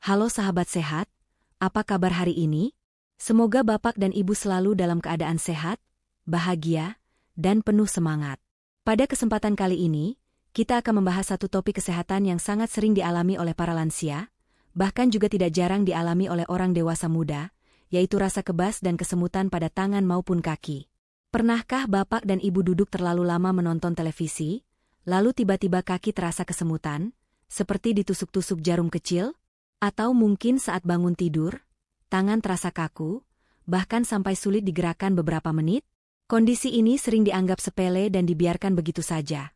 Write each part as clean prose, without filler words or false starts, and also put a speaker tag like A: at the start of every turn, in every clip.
A: Halo sahabat sehat, apa kabar hari ini? Semoga Bapak dan Ibu selalu dalam keadaan sehat, bahagia, dan penuh semangat. Pada kesempatan kali ini, kita akan membahas satu topik kesehatan yang sangat sering dialami oleh para lansia, bahkan juga tidak jarang dialami oleh orang dewasa muda, yaitu rasa kebas dan kesemutan pada tangan maupun kaki. Pernahkah Bapak dan Ibu duduk terlalu lama menonton televisi, lalu tiba-tiba kaki terasa kesemutan, seperti ditusuk-tusuk jarum kecil? Atau mungkin saat bangun tidur, tangan terasa kaku, bahkan sampai sulit digerakkan beberapa menit? Kondisi ini sering dianggap sepele dan dibiarkan begitu saja.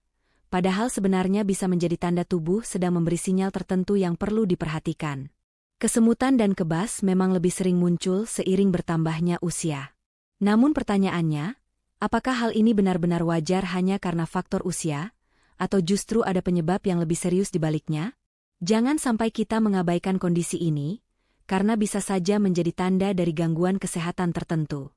A: Padahal sebenarnya bisa menjadi tanda tubuh sedang memberi sinyal tertentu yang perlu diperhatikan. Kesemutan dan kebas memang lebih sering muncul seiring bertambahnya usia. Namun pertanyaannya, apakah hal ini benar-benar wajar hanya karena faktor usia, atau justru ada penyebab yang lebih serius di baliknya? Jangan sampai kita mengabaikan kondisi ini, karena bisa saja menjadi tanda dari gangguan kesehatan tertentu.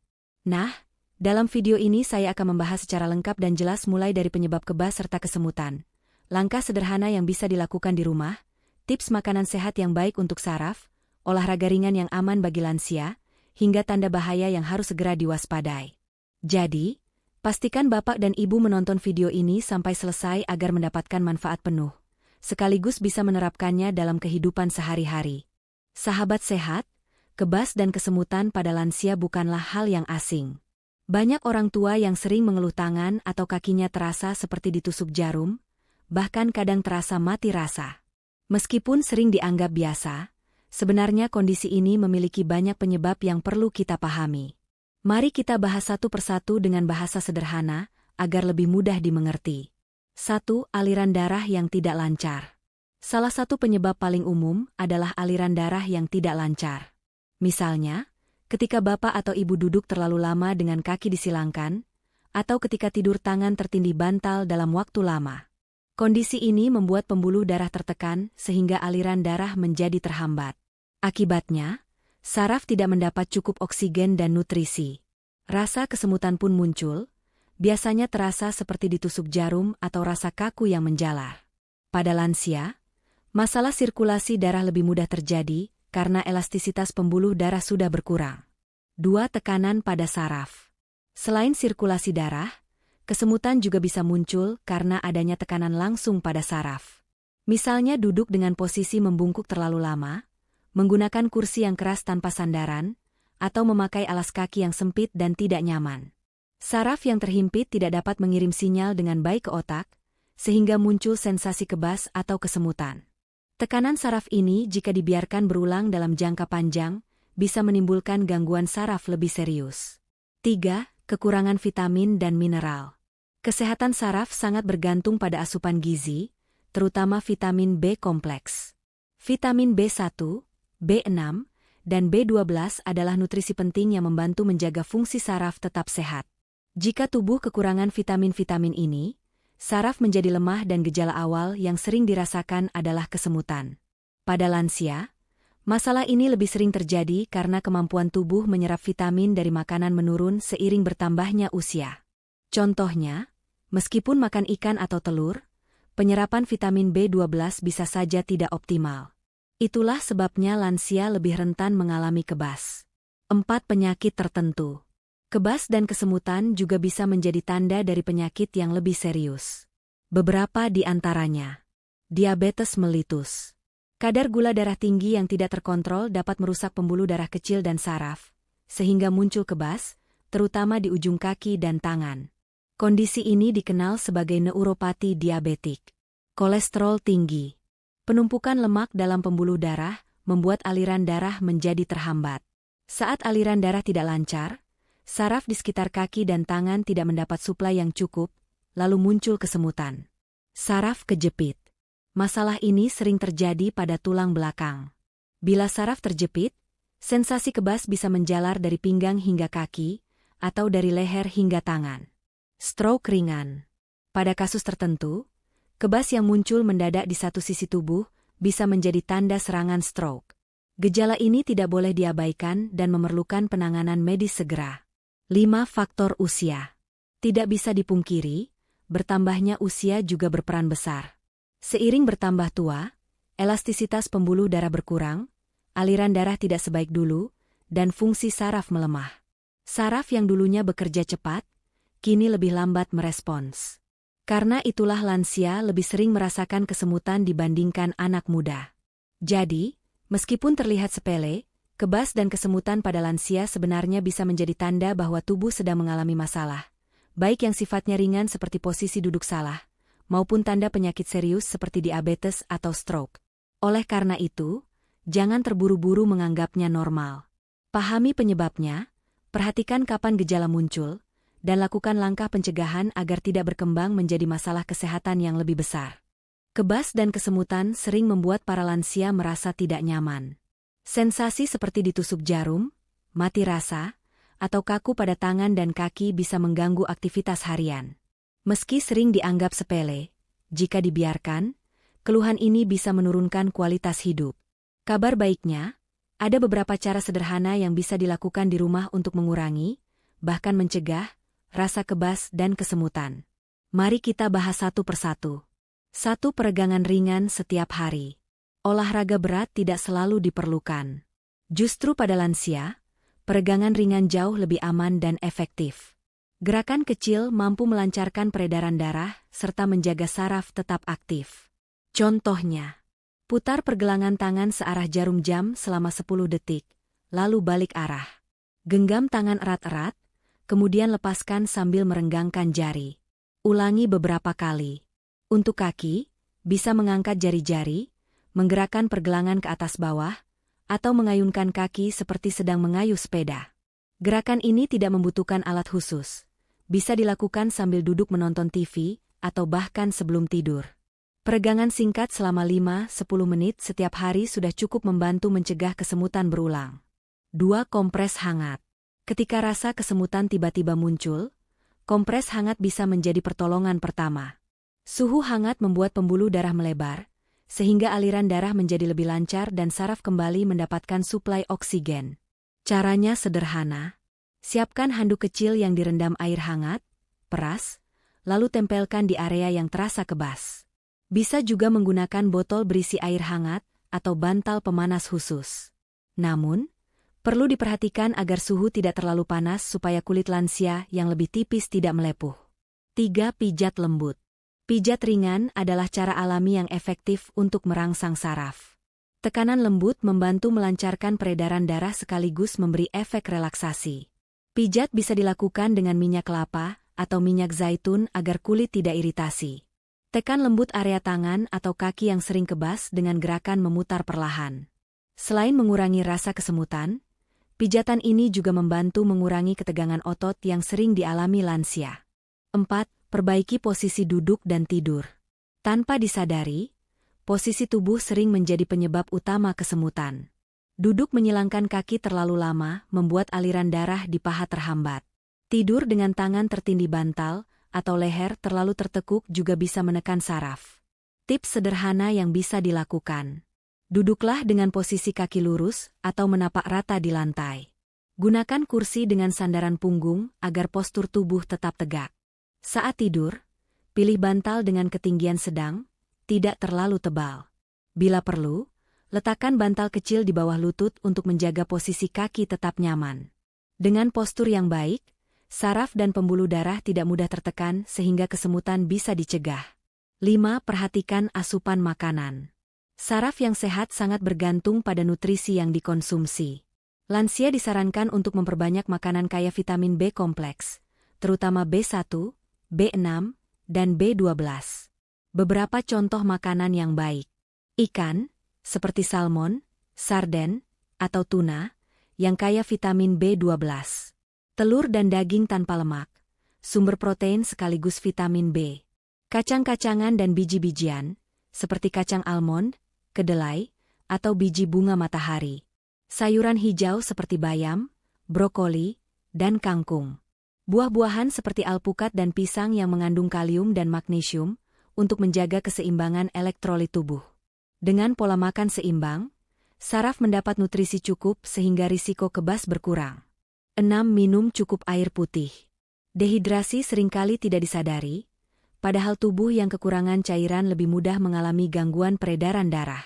A: Nah, dalam video ini saya akan membahas secara lengkap dan jelas mulai dari penyebab kebas serta kesemutan, langkah sederhana yang bisa dilakukan di rumah, tips makanan sehat yang baik untuk saraf, olahraga ringan yang aman bagi lansia, hingga tanda bahaya yang harus segera diwaspadai. Jadi, pastikan Bapak dan Ibu menonton video ini sampai selesai agar mendapatkan manfaat penuh, sekaligus bisa menerapkannya dalam kehidupan sehari-hari. Sahabat sehat, kebas dan kesemutan pada lansia bukanlah hal yang asing. Banyak orang tua yang sering mengeluh tangan atau kakinya terasa seperti ditusuk jarum, bahkan kadang terasa mati rasa. Meskipun sering dianggap biasa, sebenarnya kondisi ini memiliki banyak penyebab yang perlu kita pahami. Mari kita bahas satu persatu dengan bahasa sederhana, agar lebih mudah dimengerti. 1. Aliran darah yang tidak lancar. Salah satu penyebab paling umum adalah aliran darah yang tidak lancar. Misalnya, ketika Bapak atau Ibu duduk terlalu lama dengan kaki disilangkan, atau ketika tidur tangan tertindih bantal dalam waktu lama. Kondisi ini membuat pembuluh darah tertekan sehingga aliran darah menjadi terhambat. Akibatnya, saraf tidak mendapat cukup oksigen dan nutrisi. Rasa kesemutan pun muncul, biasanya terasa seperti ditusuk jarum atau rasa kaku yang menjalar. Pada lansia, masalah sirkulasi darah lebih mudah terjadi karena elastisitas pembuluh darah sudah berkurang. 2. Tekanan pada saraf. Selain sirkulasi darah, kesemutan juga bisa muncul karena adanya tekanan langsung pada saraf. Misalnya duduk dengan posisi membungkuk terlalu lama, menggunakan kursi yang keras tanpa sandaran, atau memakai alas kaki yang sempit dan tidak nyaman. Saraf yang terhimpit tidak dapat mengirim sinyal dengan baik ke otak, sehingga muncul sensasi kebas atau kesemutan. Tekanan saraf ini jika dibiarkan berulang dalam jangka panjang, bisa menimbulkan gangguan saraf lebih serius. 3. Kekurangan vitamin dan mineral. Kesehatan saraf sangat bergantung pada asupan gizi, terutama vitamin B kompleks. Vitamin B1, B6, dan B12 adalah nutrisi penting yang membantu menjaga fungsi saraf tetap sehat. Jika tubuh kekurangan vitamin-vitamin ini, saraf menjadi lemah dan gejala awal yang sering dirasakan adalah kesemutan. Pada lansia, masalah ini lebih sering terjadi karena kemampuan tubuh menyerap vitamin dari makanan menurun seiring bertambahnya usia. Contohnya, meskipun makan ikan atau telur, penyerapan vitamin B12 bisa saja tidak optimal. Itulah sebabnya lansia lebih rentan mengalami kebas. 4. Penyakit tertentu. Kebas dan kesemutan juga bisa menjadi tanda dari penyakit yang lebih serius. Beberapa di antaranya. Diabetes mellitus. Kadar gula darah tinggi yang tidak terkontrol dapat merusak pembuluh darah kecil dan saraf, sehingga muncul kebas, terutama di ujung kaki dan tangan. Kondisi ini dikenal sebagai neuropati diabetik. Kolesterol tinggi. Penumpukan lemak dalam pembuluh darah membuat aliran darah menjadi terhambat. Saat aliran darah tidak lancar, saraf di sekitar kaki dan tangan tidak mendapat suplai yang cukup, lalu muncul kesemutan. Saraf kejepit. Masalah ini sering terjadi pada tulang belakang. Bila saraf terjepit, sensasi kebas bisa menjalar dari pinggang hingga kaki, atau dari leher hingga tangan. Stroke ringan. Pada kasus tertentu, kebas yang muncul mendadak di satu sisi tubuh bisa menjadi tanda serangan stroke. Gejala ini tidak boleh diabaikan dan memerlukan penanganan medis segera. 5. Faktor usia. Tidak bisa dipungkiri, bertambahnya usia juga berperan besar. Seiring bertambah tua, elastisitas pembuluh darah berkurang, aliran darah tidak sebaik dulu, dan fungsi saraf melemah. Saraf yang dulunya bekerja cepat, kini lebih lambat merespons. Karena itulah lansia lebih sering merasakan kesemutan dibandingkan anak muda. Jadi, meskipun terlihat sepele, kebas dan kesemutan pada lansia sebenarnya bisa menjadi tanda bahwa tubuh sedang mengalami masalah, baik yang sifatnya ringan seperti posisi duduk salah, maupun tanda penyakit serius seperti diabetes atau stroke. Oleh karena itu, jangan terburu-buru menganggapnya normal. Pahami penyebabnya, perhatikan kapan gejala muncul, dan lakukan langkah pencegahan agar tidak berkembang menjadi masalah kesehatan yang lebih besar. Kebas dan kesemutan sering membuat para lansia merasa tidak nyaman. Sensasi seperti ditusuk jarum, mati rasa, atau kaku pada tangan dan kaki bisa mengganggu aktivitas harian. Meski sering dianggap sepele, jika dibiarkan, keluhan ini bisa menurunkan kualitas hidup. Kabar baiknya, ada beberapa cara sederhana yang bisa dilakukan di rumah untuk mengurangi, bahkan mencegah, rasa kebas dan kesemutan. Mari kita bahas satu persatu. 1. Peregangan ringan setiap hari. Olahraga berat tidak selalu diperlukan. Justru pada lansia, peregangan ringan jauh lebih aman dan efektif. Gerakan kecil mampu melancarkan peredaran darah serta menjaga saraf tetap aktif. Contohnya, putar pergelangan tangan searah jarum jam selama 10 detik, lalu balik arah. Genggam tangan erat-erat, kemudian lepaskan sambil merenggangkan jari. Ulangi beberapa kali. Untuk kaki, bisa mengangkat jari-jari, menggerakkan pergelangan ke atas bawah, atau mengayunkan kaki seperti sedang mengayuh sepeda. Gerakan ini tidak membutuhkan alat khusus. Bisa dilakukan sambil duduk menonton TV, atau bahkan sebelum tidur. Peregangan singkat selama 5-10 menit setiap hari sudah cukup membantu mencegah kesemutan berulang. 2. Kompres hangat. Ketika rasa kesemutan tiba-tiba muncul, kompres hangat bisa menjadi pertolongan pertama. Suhu hangat membuat pembuluh darah melebar, sehingga aliran darah menjadi lebih lancar dan saraf kembali mendapatkan suplai oksigen. Caranya sederhana. Siapkan handuk kecil yang direndam air hangat, peras, lalu tempelkan di area yang terasa kebas. Bisa juga menggunakan botol berisi air hangat atau bantal pemanas khusus. Namun, perlu diperhatikan agar suhu tidak terlalu panas supaya kulit lansia yang lebih tipis tidak melepuh. 3. Pijat lembut. Pijat ringan adalah cara alami yang efektif untuk merangsang saraf. Tekanan lembut membantu melancarkan peredaran darah sekaligus memberi efek relaksasi. Pijat bisa dilakukan dengan minyak kelapa atau minyak zaitun agar kulit tidak iritasi. Tekan lembut area tangan atau kaki yang sering kebas dengan gerakan memutar perlahan. Selain mengurangi rasa kesemutan, pijatan ini juga membantu mengurangi ketegangan otot yang sering dialami lansia. 4. Perbaiki posisi duduk dan tidur. Tanpa disadari, posisi tubuh sering menjadi penyebab utama kesemutan. Duduk menyilangkan kaki terlalu lama membuat aliran darah di paha terhambat. Tidur dengan tangan tertindih bantal atau leher terlalu tertekuk juga bisa menekan saraf. Tips sederhana yang bisa dilakukan. Duduklah dengan posisi kaki lurus atau menapak rata di lantai. Gunakan kursi dengan sandaran punggung agar postur tubuh tetap tegak. Saat tidur, pilih bantal dengan ketinggian sedang, tidak terlalu tebal. Bila perlu, letakkan bantal kecil di bawah lutut untuk menjaga posisi kaki tetap nyaman. Dengan postur yang baik, saraf dan pembuluh darah tidak mudah tertekan sehingga kesemutan bisa dicegah. 5. Perhatikan asupan makanan. Saraf yang sehat sangat bergantung pada nutrisi yang dikonsumsi. Lansia disarankan untuk memperbanyak makanan kaya vitamin B kompleks, terutama B1, B6, dan B12. Beberapa contoh makanan yang baik. Ikan, seperti salmon, sarden, atau tuna, yang kaya vitamin B12. Telur dan daging tanpa lemak, sumber protein sekaligus vitamin B. Kacang-kacangan dan biji-bijian, seperti kacang almond, kedelai, atau biji bunga matahari. Sayuran hijau seperti bayam, brokoli, dan kangkung. Buah-buahan seperti alpukat dan pisang yang mengandung kalium dan magnesium, untuk menjaga keseimbangan elektrolit tubuh. Dengan pola makan seimbang, saraf mendapat nutrisi cukup sehingga risiko kebas berkurang. 6. Minum cukup air putih. Dehidrasi seringkali tidak disadari, padahal tubuh yang kekurangan cairan lebih mudah mengalami gangguan peredaran darah.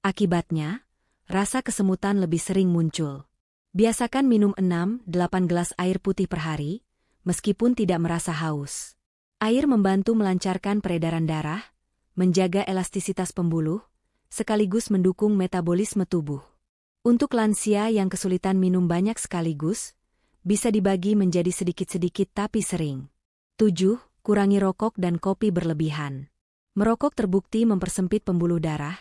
A: Akibatnya, rasa kesemutan lebih sering muncul. Biasakan minum 6-8 gelas air putih per hari, meskipun tidak merasa haus. Air membantu melancarkan peredaran darah, menjaga elastisitas pembuluh, sekaligus mendukung metabolisme tubuh. Untuk lansia yang kesulitan minum banyak sekaligus, bisa dibagi menjadi sedikit-sedikit tapi sering. 7. Kurangi rokok dan kopi berlebihan. Merokok terbukti mempersempit pembuluh darah,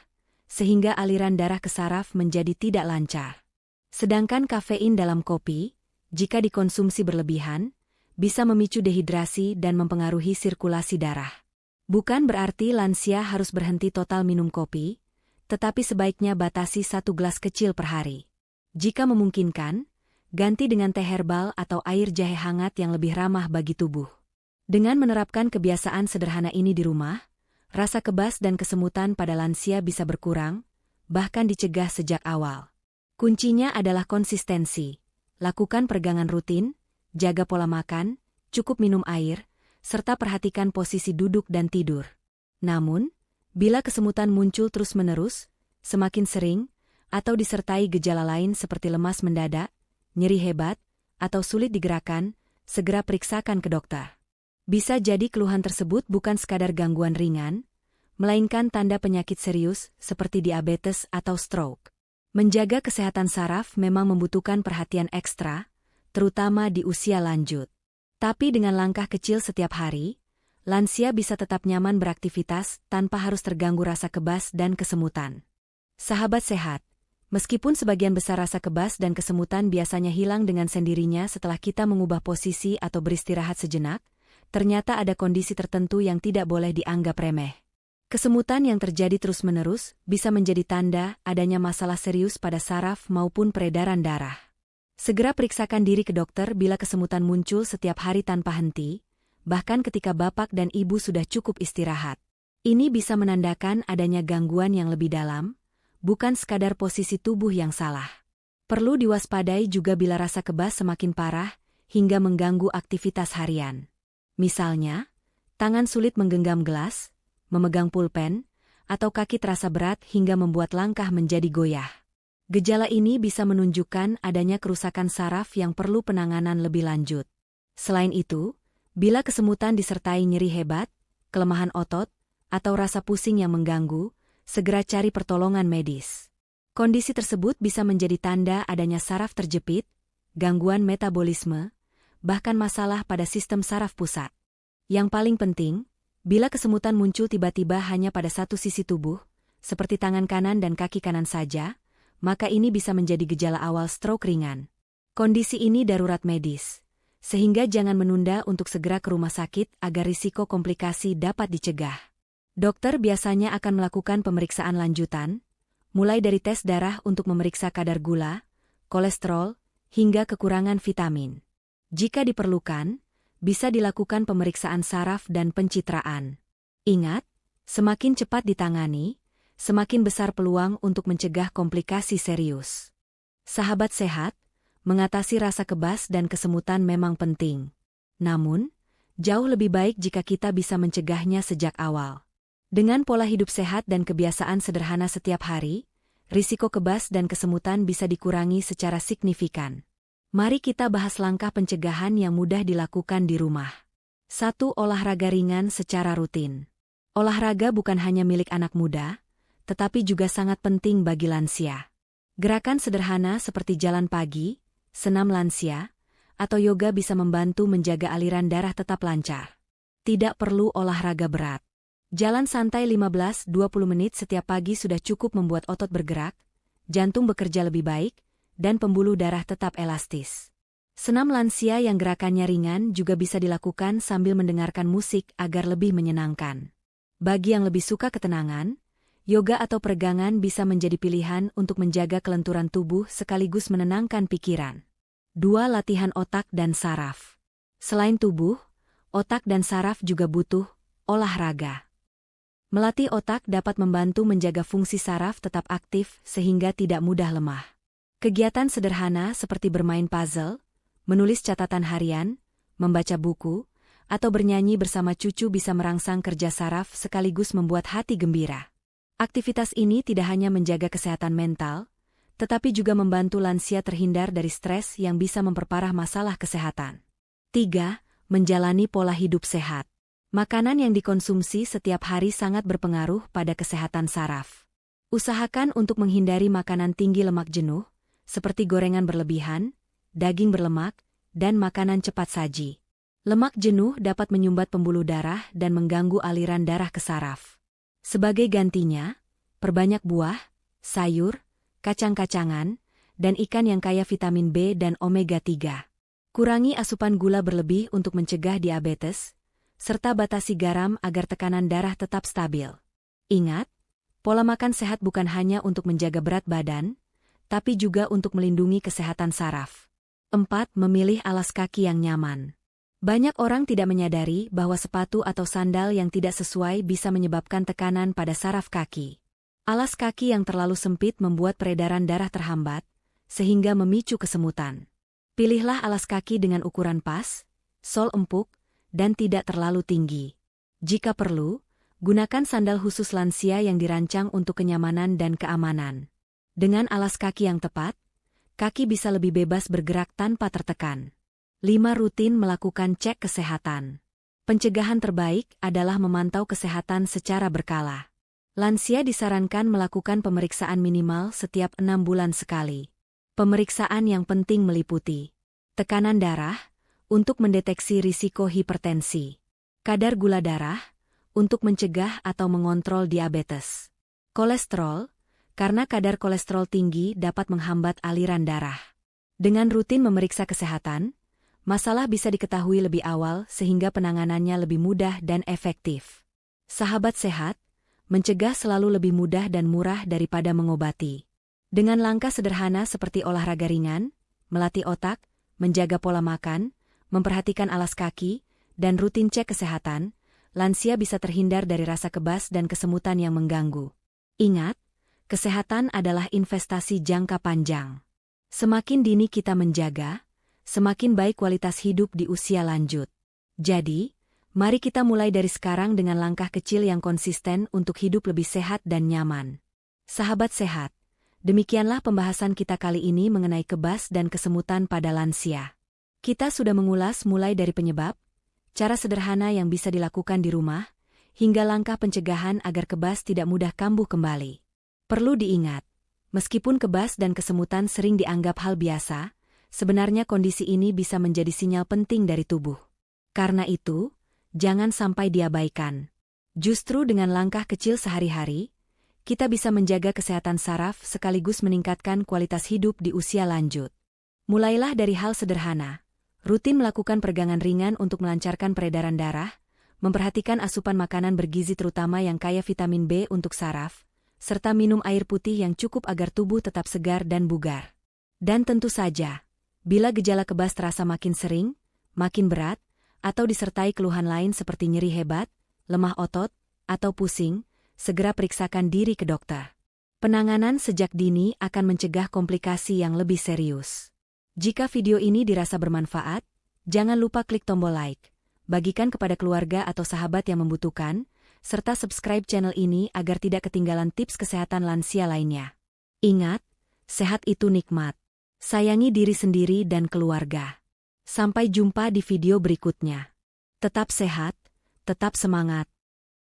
A: sehingga aliran darah ke saraf menjadi tidak lancar. Sedangkan kafein dalam kopi, jika dikonsumsi berlebihan, bisa memicu dehidrasi dan mempengaruhi sirkulasi darah. Bukan berarti lansia harus berhenti total minum kopi, tetapi sebaiknya batasi 1 gelas kecil per hari. Jika memungkinkan, ganti dengan teh herbal atau air jahe hangat yang lebih ramah bagi tubuh. Dengan menerapkan kebiasaan sederhana ini di rumah, rasa kebas dan kesemutan pada lansia bisa berkurang, bahkan dicegah sejak awal. Kuncinya adalah konsistensi. Lakukan peregangan rutin, jaga pola makan, cukup minum air, serta perhatikan posisi duduk dan tidur. Namun, bila kesemutan muncul terus-menerus, semakin sering, atau disertai gejala lain seperti lemas mendadak, nyeri hebat, atau sulit digerakkan, segera periksakan ke dokter. Bisa jadi keluhan tersebut bukan sekadar gangguan ringan, melainkan tanda penyakit serius seperti diabetes atau stroke. Menjaga kesehatan saraf memang membutuhkan perhatian ekstra, terutama di usia lanjut. Tapi dengan langkah kecil setiap hari, lansia bisa tetap nyaman beraktivitas tanpa harus terganggu rasa kebas dan kesemutan. Sahabat sehat, meskipun sebagian besar rasa kebas dan kesemutan biasanya hilang dengan sendirinya setelah kita mengubah posisi atau beristirahat sejenak, ternyata ada kondisi tertentu yang tidak boleh dianggap remeh. Kesemutan yang terjadi terus-menerus bisa menjadi tanda adanya masalah serius pada saraf maupun peredaran darah. Segera periksakan diri ke dokter bila kesemutan muncul setiap hari tanpa henti, bahkan ketika bapak dan ibu sudah cukup istirahat. Ini bisa menandakan adanya gangguan yang lebih dalam, bukan sekadar posisi tubuh yang salah. Perlu diwaspadai juga bila rasa kebas semakin parah hingga mengganggu aktivitas harian. Misalnya, tangan sulit menggenggam gelas, memegang pulpen, atau kaki terasa berat hingga membuat langkah menjadi goyah. Gejala ini bisa menunjukkan adanya kerusakan saraf yang perlu penanganan lebih lanjut. Selain itu, bila kesemutan disertai nyeri hebat, kelemahan otot, atau rasa pusing yang mengganggu, segera cari pertolongan medis. Kondisi tersebut bisa menjadi tanda adanya saraf terjepit, gangguan metabolisme, bahkan masalah pada sistem saraf pusat. Yang paling penting, bila kesemutan muncul tiba-tiba hanya pada satu sisi tubuh, seperti tangan kanan dan kaki kanan saja, maka ini bisa menjadi gejala awal stroke ringan. Kondisi ini darurat medis, sehingga jangan menunda untuk segera ke rumah sakit agar risiko komplikasi dapat dicegah. Dokter biasanya akan melakukan pemeriksaan lanjutan, mulai dari tes darah untuk memeriksa kadar gula, kolesterol, hingga kekurangan vitamin. Jika diperlukan, bisa dilakukan pemeriksaan saraf dan pencitraan. Ingat, semakin cepat ditangani, semakin besar peluang untuk mencegah komplikasi serius. Sahabat sehat, mengatasi rasa kebas dan kesemutan memang penting. Namun, jauh lebih baik jika kita bisa mencegahnya sejak awal. Dengan pola hidup sehat dan kebiasaan sederhana setiap hari, risiko kebas dan kesemutan bisa dikurangi secara signifikan. Mari kita bahas langkah pencegahan yang mudah dilakukan di rumah. 1. Olahraga ringan secara rutin. Olahraga bukan hanya milik anak muda, tetapi juga sangat penting bagi lansia. Gerakan sederhana seperti jalan pagi, senam lansia, atau yoga bisa membantu menjaga aliran darah tetap lancar. Tidak perlu olahraga berat. Jalan santai 15-20 menit setiap pagi sudah cukup membuat otot bergerak, jantung bekerja lebih baik, dan pembuluh darah tetap elastis. Senam lansia yang gerakannya ringan juga bisa dilakukan sambil mendengarkan musik agar lebih menyenangkan. Bagi yang lebih suka ketenangan, yoga atau peregangan bisa menjadi pilihan untuk menjaga kelenturan tubuh sekaligus menenangkan pikiran. 2. Latihan otak dan saraf. Selain tubuh, otak dan saraf juga butuh olahraga. Melatih otak dapat membantu menjaga fungsi saraf tetap aktif sehingga tidak mudah lemah. Kegiatan sederhana seperti bermain puzzle, menulis catatan harian, membaca buku, atau bernyanyi bersama cucu bisa merangsang kerja saraf sekaligus membuat hati gembira. Aktivitas ini tidak hanya menjaga kesehatan mental, tetapi juga membantu lansia terhindar dari stres yang bisa memperparah masalah kesehatan. 3. Menjalani pola hidup sehat. Makanan yang dikonsumsi setiap hari sangat berpengaruh pada kesehatan saraf. Usahakan untuk menghindari makanan tinggi lemak jenuh, seperti gorengan berlebihan, daging berlemak, dan makanan cepat saji. Lemak jenuh dapat menyumbat pembuluh darah dan mengganggu aliran darah ke saraf. Sebagai gantinya, perbanyak buah, sayur, kacang-kacangan, dan ikan yang kaya vitamin B dan omega-3. Kurangi asupan gula berlebih untuk mencegah diabetes, serta batasi garam agar tekanan darah tetap stabil. Ingat, pola makan sehat bukan hanya untuk menjaga berat badan, tapi juga untuk melindungi kesehatan saraf. 4. Memilih alas kaki yang nyaman. Banyak orang tidak menyadari bahwa sepatu atau sandal yang tidak sesuai bisa menyebabkan tekanan pada saraf kaki. Alas kaki yang terlalu sempit membuat peredaran darah terhambat, sehingga memicu kesemutan. Pilihlah alas kaki dengan ukuran pas, sol empuk, dan tidak terlalu tinggi. Jika perlu, gunakan sandal khusus lansia yang dirancang untuk kenyamanan dan keamanan. Dengan alas kaki yang tepat, kaki bisa lebih bebas bergerak tanpa tertekan. 5. Rutin melakukan cek kesehatan. Pencegahan terbaik adalah memantau kesehatan secara berkala. Lansia disarankan melakukan pemeriksaan minimal setiap 6 bulan sekali. Pemeriksaan yang penting meliputi tekanan darah, untuk mendeteksi risiko hipertensi. Kadar gula darah, untuk mencegah atau mengontrol diabetes. Kolesterol, karena kadar kolesterol tinggi dapat menghambat aliran darah. Dengan rutin memeriksa kesehatan, masalah bisa diketahui lebih awal sehingga penanganannya lebih mudah dan efektif. Sahabat sehat, mencegah selalu lebih mudah dan murah daripada mengobati. Dengan langkah sederhana seperti olahraga ringan, melatih otak, menjaga pola makan, memperhatikan alas kaki, dan rutin cek kesehatan, lansia bisa terhindar dari rasa kebas dan kesemutan yang mengganggu. Ingat, kesehatan adalah investasi jangka panjang. Semakin dini kita menjaga, semakin baik kualitas hidup di usia lanjut. Jadi, mari kita mulai dari sekarang dengan langkah kecil yang konsisten untuk hidup lebih sehat dan nyaman. Sahabat sehat, demikianlah pembahasan kita kali ini mengenai kebas dan kesemutan pada lansia. Kita sudah mengulas mulai dari penyebab, cara sederhana yang bisa dilakukan di rumah, hingga langkah pencegahan agar kebas tidak mudah kambuh kembali. Perlu diingat, meskipun kebas dan kesemutan sering dianggap hal biasa, sebenarnya kondisi ini bisa menjadi sinyal penting dari tubuh. Karena itu, jangan sampai diabaikan. Justru dengan langkah kecil sehari-hari, kita bisa menjaga kesehatan saraf sekaligus meningkatkan kualitas hidup di usia lanjut. Mulailah dari hal sederhana, rutin melakukan peregangan ringan untuk melancarkan peredaran darah, memperhatikan asupan makanan bergizi terutama yang kaya vitamin B untuk saraf, serta minum air putih yang cukup agar tubuh tetap segar dan bugar. Dan tentu saja, bila gejala kebas terasa makin sering, makin berat, atau disertai keluhan lain seperti nyeri hebat, lemah otot, atau pusing, segera periksakan diri ke dokter. Penanganan sejak dini akan mencegah komplikasi yang lebih serius. Jika video ini dirasa bermanfaat, jangan lupa klik tombol like, bagikan kepada keluarga atau sahabat yang membutuhkan, serta subscribe channel ini agar tidak ketinggalan tips kesehatan lansia lainnya. Ingat, sehat itu nikmat. Sayangi diri sendiri dan keluarga. Sampai jumpa di video berikutnya. Tetap sehat, tetap semangat.